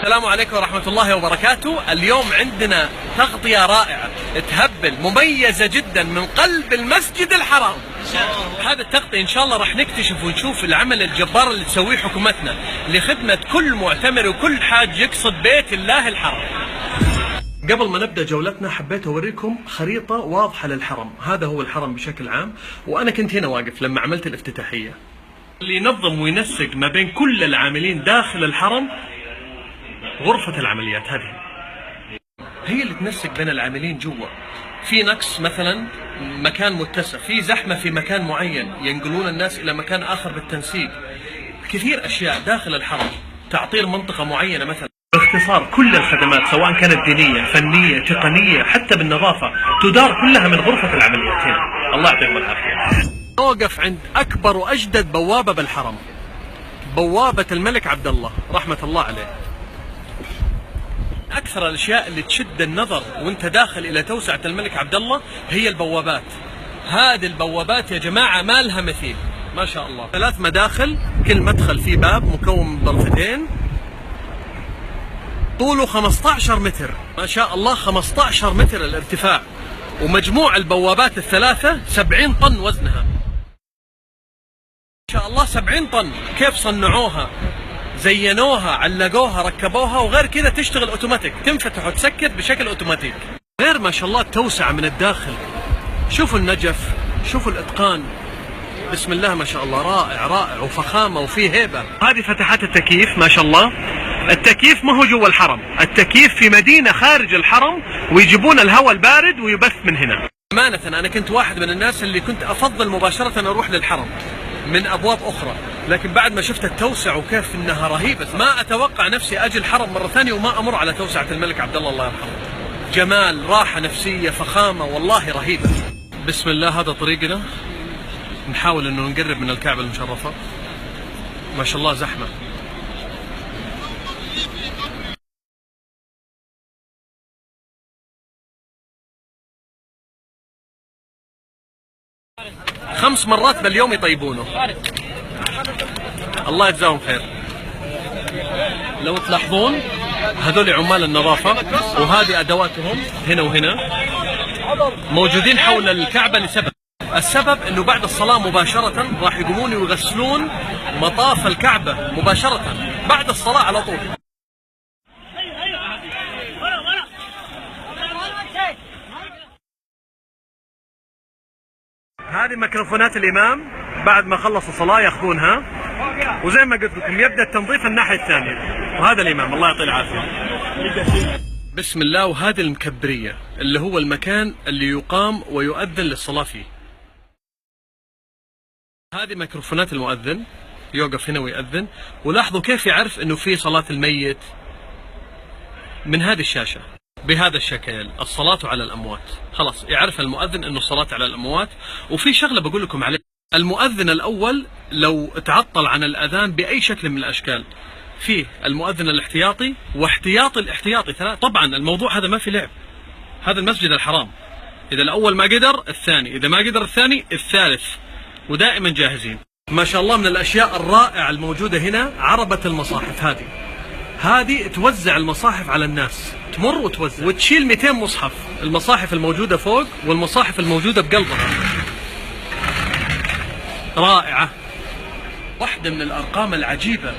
السلام عليكم ورحمة الله وبركاته. اليوم عندنا تغطية رائعة تهبل مميزة جدا من قلب المسجد الحرام. هذا التغطية إن شاء الله راح نكتشف ونشوف العمل الجبار اللي تسويه حكومتنا لخدمة كل معتمر وكل حاج يقصد بيت الله الحرام. قبل ما نبدأ جولتنا حبيت أوريكم خريطة واضحة للحرم. هذا هو الحرم بشكل عام، وأنا كنت هنا واقف لما عملت الافتتاحية. اللي ينظم وينسق ما بين كل العاملين داخل الحرم غرفة العمليات، هذه هي اللي تنسق بين العاملين جوا. في نقص مثلا مكان متسع، في زحمة في مكان معين، ينقلون الناس إلى مكان آخر بالتنسيق. كثير أشياء داخل الحرم، تعطير منطقة معينة مثلا. باختصار كل الخدمات سواء كانت دينية، فنية، تقنية، حتى بالنظافة تدار كلها من غرفة العمليات هنا. الله يعطيكم العافية. نوقف عند أكبر وأجدد بوابة بالحرم، بوابة الملك عبد الله رحمة الله عليه. أكثر الأشياء اللي تشد النظر وانت داخل إلى توسعة الملك عبد الله هي البوابات. هذه البوابات يا جماعة ما لها مثيل، ما شاء الله. 3 مداخل، كل مدخل فيه باب مكون من ضرفتين، طوله 15 متر ما شاء الله، 15 متر الارتفاع، ومجموع البوابات الثلاثة 70 طن وزنها ما شاء الله. 70 طن. كيف صنعوها؟ زينوها، علقوها، ركبوها، وغير كذا تشتغل اوتوماتيك، تنفتح وتسكر بشكل اوتوماتيك. غير ما شاء الله التوسعة من الداخل، شوفوا النجف، شوفوا الاتقان، بسم الله ما شاء الله، رائع رائع وفخامة وفيه هيبة. هذه فتحات التكييف ما شاء الله. التكييف ما هو جوا الحرم، التكييف في مدينة خارج الحرم، ويجيبون الهواء البارد ويبث من هنا. أمانة أنا كنت واحد من الناس اللي كنت أفضل مباشرة أروح للحرم من أبواب أخرى، لكن بعد ما شفت التوسع وكيف إنها رهيبة ما أتوقع نفسي أجي الحرم مرة ثانية وما أمر على توسعة الملك عبد الله الله يرحمه. جمال، راحة نفسية، فخامة، والله رهيبة. بسم الله، هذا طريقنا، نحاول إنه نقرب من الكعبة المشرفة. ما شاء الله زحمة. 5 مرات باليوم يطيبونه، الله يجزاهم خير. لو تلاحظون هذول عمال النظافة، وهذه أدواتهم هنا وهنا، موجودين حول الكعبة لسبب. السبب أنه بعد الصلاة مباشرة راح يقومون ويغسلون مطاف الكعبة مباشرة بعد الصلاة على طول. هذه ميكروفونات الإمام، بعد ما خلص الصلاة ياخذونها، وزي ما قلت لكم يبدأ التنظيف الناحية الثانية. وهذا الإمام الله يعطيه العافية. بسم الله. وهذه المكبرية اللي هو المكان اللي يقام ويؤذن للصلاة فيه. هذه ميكروفونات المؤذن، يوقف هنا ويأذن، ولاحظوا كيف يعرف انه في صلاة الميت من هذه الشاشة بهذا الشكل، الصلاة على الأموات. خلاص يعرف المؤذن انه الصلاة على الأموات. وفي شغلة بقول لكم عليه، المؤذن الأول لو تعطل عن الأذان بأي شكل من الأشكال، فيه المؤذن الاحتياطي واحتياطي الاحتياطي 3. طبعا الموضوع هذا ما في لعب، هذا المسجد الحرام، إذا الأول ما قدر الثاني، إذا ما قدر الثاني الثالث، ودائما جاهزين. ما شاء الله من الأشياء الرائعة الموجودة هنا عربة المصاحف. هذه توزع المصاحف على الناس، تمر وتوزع وتشيل 200 مصحف. المصاحف الموجودة فوق والمصاحف الموجودة بقلبها، رائعة. واحدة من الأرقام العجيبة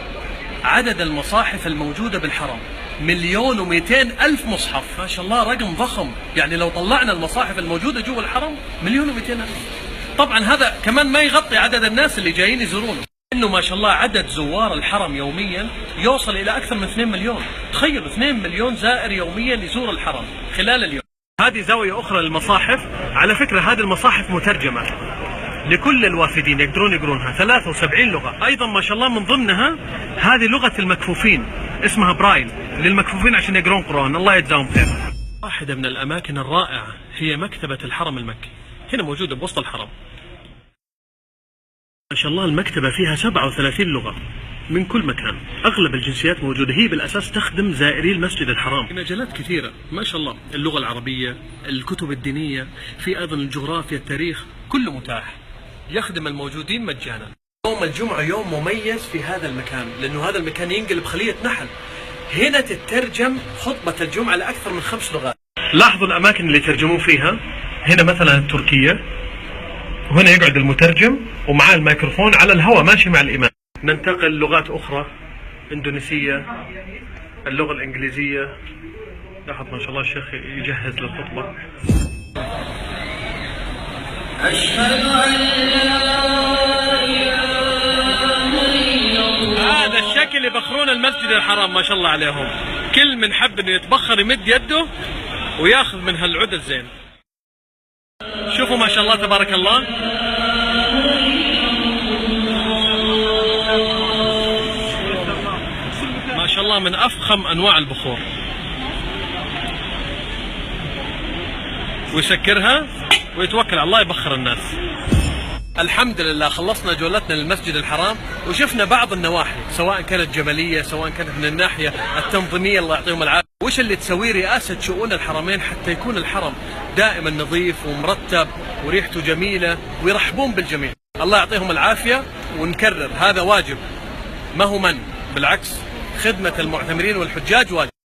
عدد المصاحف الموجودة بالحرم 1,200,000 مصحف. ما شاء الله رقم ضخم، يعني لو طلعنا المصاحف الموجودة جوا الحرم 1,200,000. طبعا هذا كمان ما يغطي عدد الناس اللي جايين يزورونه، انه ما شاء الله عدد زوار الحرم يوميا يوصل الى اكثر من 2 مليون. تخيلوا 2 مليون زائر يوميا يزور الحرم خلال اليوم. هذه زاوية اخرى للمصاحف. على فكرة هذه المصاحف مترجمة لكل الوافدين، يقدرون يقرونها 73 لغة. ايضا ما شاء الله من ضمنها هذه لغة المكفوفين، اسمها برايل للمكفوفين عشان يقرون قرآن، الله يجزاهم خير. واحدة من الاماكن الرائعة هي مكتبة الحرم المكي، هنا موجودة بوسط الحرم. ما شاء الله المكتبة فيها 37 لغة من كل مكان، أغلب الجنسيات موجودة. هي بالأساس تخدم زائري المسجد الحرام في مجالات كثيرة ما شاء الله، اللغة العربية، الكتب الدينية، في أيضا الجغرافيا، التاريخ، كله متاح، يخدم الموجودين مجانا. يوم الجمعة يوم مميز في هذا المكان، لأنه هذا المكان ينقلب خلية نحل. هنا تترجم خطبة الجمعة لأكثر من 5 لغات. لاحظوا الأماكن اللي يترجمون فيها. هنا مثلا التركية، وهنا يقعد المترجم ومعاه الميكروفون على الهواء ماشي مع الإمام. ننتقل للغات أخرى، إندونيسية، اللغة الإنجليزية. لاحظ ما شاء الله الشيخ يجهز للخطبة. أشهد أن لا هذا الشكل يبخرون المسجد الحرام ما شاء الله عليهم. كل من حب انه يتبخر يمد يده وياخذ من هالعود الزين. شوفوا ما شاء الله تبارك الله. ما شاء الله من افخم انواع البخور. ويسكرها ويتوكل على الله يبخر الناس. الحمد لله خلصنا جولتنا للمسجد الحرام وشفنا بعض النواحي، سواء كانت جمالية سواء كانت من الناحية التنظيمية الله يعطيهم العافية. وش اللي تسويه رئاسة شؤون الحرمين حتى يكون الحرم دائما نظيف ومرتب وريحته جميلة ويرحبون بالجميع. الله يعطيهم العافية. ونكرر هذا واجب ما هو من، بالعكس خدمة المعتمرين والحجاج واجب.